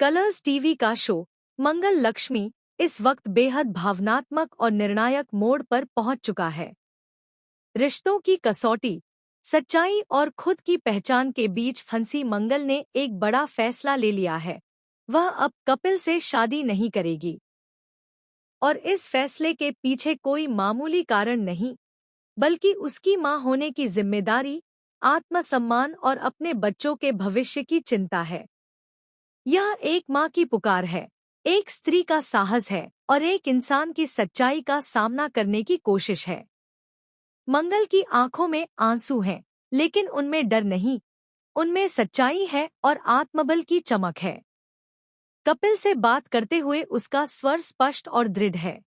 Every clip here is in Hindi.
कलर्स टीवी का शो मंगल लक्ष्मी इस वक्त बेहद भावनात्मक और निर्णायक मोड़ पर पहुंच चुका है। रिश्तों की कसौटी, सच्चाई और खुद की पहचान के बीच फंसी मंगल ने एक बड़ा फैसला ले लिया है। वह अब कपिल से शादी नहीं करेगी। और इस फैसले के पीछे कोई मामूली कारण नहीं, बल्कि उसकी मां होने की जिम्मेदारी, आत्मसम्मान और अपने बच्चों के भविष्य की चिंता है। यह एक माँ की पुकार है, एक स्त्री का साहस है और एक इंसान की सच्चाई का सामना करने की कोशिश है। मंगल की आंखों में आंसू हैं, लेकिन उनमें डर नहीं, उनमें सच्चाई है और आत्मबल की चमक है। कपिल से बात करते हुए उसका स्वर स्पष्ट और दृढ़ है।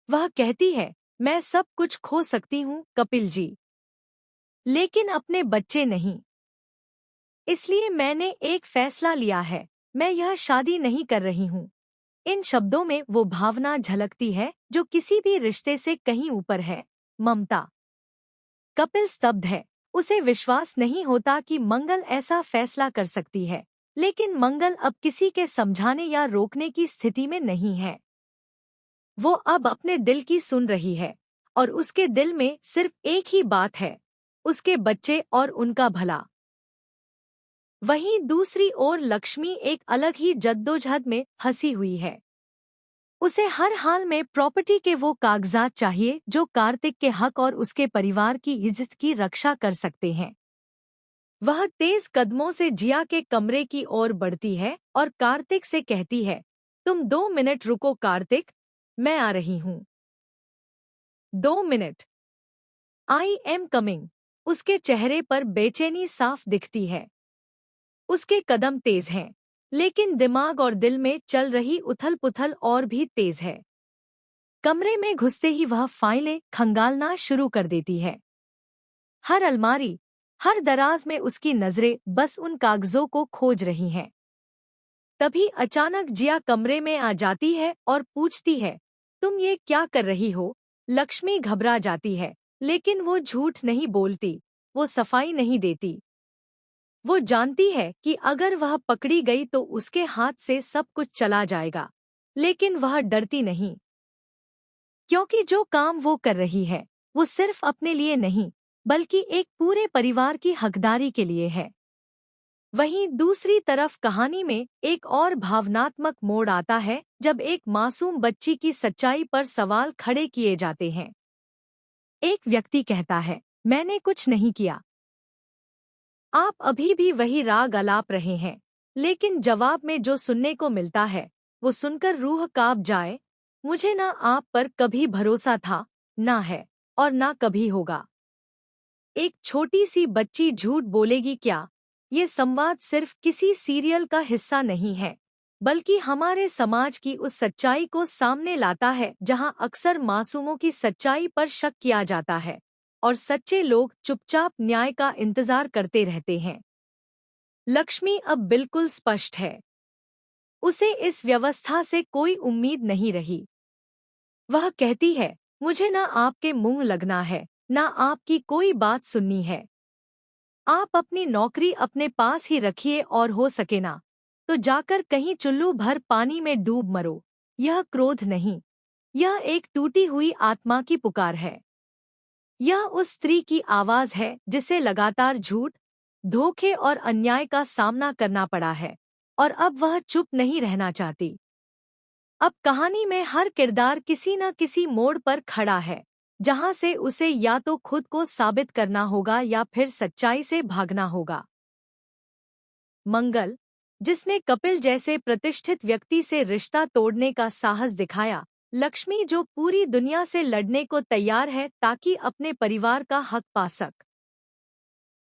वह कहती है, मैं सब कुछ खो सकती हूँ कपिल जी, लेकिन अपने बच्चे नहीं। इसलिए मैंने एक फैसला लिया है, मैं यह शादी नहीं कर रही हूँ। इन शब्दों में वो भावना झलकती है जो किसी भी रिश्ते से कहीं ऊपर है, ममता। कपिल स्तब्ध है, उसे विश्वास नहीं होता कि मंगल ऐसा फैसला कर सकती है, लेकिन मंगल अब किसी के समझाने या रोकने की स्थिति में नहीं है। वो अब अपने दिल की सुन रही है, और उसके दिल में सिर्फ एक ही बात है, उसके बच्चे और उनका भला। वहीं दूसरी ओर लक्ष्मी एक अलग ही जद्दोजहद में फंसी हुई है। उसे हर हाल में प्रॉपर्टी के वो कागजात चाहिए जो कार्तिक के हक और उसके परिवार की इज्जत की रक्षा कर सकते हैं। वह तेज कदमों से जिया के कमरे की ओर बढ़ती है और कार्तिक से कहती है, तुम 2 मिनट रुको कार्तिक, मैं आ रही हूँ। 2 मिनट। I am coming. उसके चेहरे पर बेचैनी साफ दिखती है। उसके कदम तेज हैं, लेकिन दिमाग और दिल में चल रही उथल-पुथल और भी तेज है। कमरे में घुसते ही वह फाइलें खंगालना शुरू कर देती है। हर अलमारी, हर दराज में उसकी नजरें बस उन कागजों को खोज रही हैं। तभी अचानक जिया कमरे में आ जाती है और पूछती है, तुम ये क्या कर रही हो? लक्ष्मी घबरा जाती है, लेकिन वो झूठ नहीं बोलती, वो सफाई नहीं देती। वो जानती है कि अगर वह पकड़ी गई तो उसके हाथ से सब कुछ चला जाएगा, लेकिन वह डरती नहीं, क्योंकि जो काम वो कर रही है, वो सिर्फ अपने लिए नहीं, बल्कि एक पूरे परिवार की हकदारी के लिए है। वहीं दूसरी तरफ कहानी में एक और भावनात्मक मोड़ आता है जब एक मासूम बच्ची की सच्चाई पर सवाल खड़े किए जाते हैं। एक व्यक्ति कहता है, मैंने कुछ नहीं किया। आप अभी भी वही राग अलाप रहे हैं, लेकिन जवाब में जो सुनने को मिलता है, वो सुनकर रूह कांप जाए, मुझे ना आप पर कभी भरोसा था, ना है, और ना कभी होगा। एक छोटी सी बच्ची झूठ बोलेगी क्या? ये संवाद सिर्फ किसी सीरियल का हिस्सा नहीं है, बल्कि हमारे समाज की उस सच्चाई को सामने लाता है जहां अक्सर मासूमों की सच्चाई पर शक किया जाता है और सच्चे लोग चुपचाप न्याय का इंतजार करते रहते हैं। लक्ष्मी अब बिल्कुल स्पष्ट है। उसे इस व्यवस्था से कोई उम्मीद नहीं रही। वह कहती है, मुझे ना आपके मुंह लगना है, ना आपकी कोई बात सुननी है। आप अपनी नौकरी अपने पास ही रखिए और हो सके ना, तो जाकर कहीं चुल्लू भर पानी में डूब मरो। यह क्रोध नहीं, यह एक टूटी हुई आत्मा की पुकार है। यह उस स्त्री की आवाज है जिसे लगातार झूठ, धोखे और अन्याय का सामना करना पड़ा है, और अब वह चुप नहीं रहना चाहती। अब कहानी में हर किरदार किसी न किसी मोड़ पर खड़ा है, जहां से उसे या तो खुद को साबित करना होगा या फिर सच्चाई से भागना होगा। मंगल, जिसने कपिल जैसे प्रतिष्ठित व्यक्ति से रिश्ता तोड़ने का साहस दिखाया, लक्ष्मी जो पूरी दुनिया से लड़ने को तैयार है ताकि अपने परिवार का हक पा सके।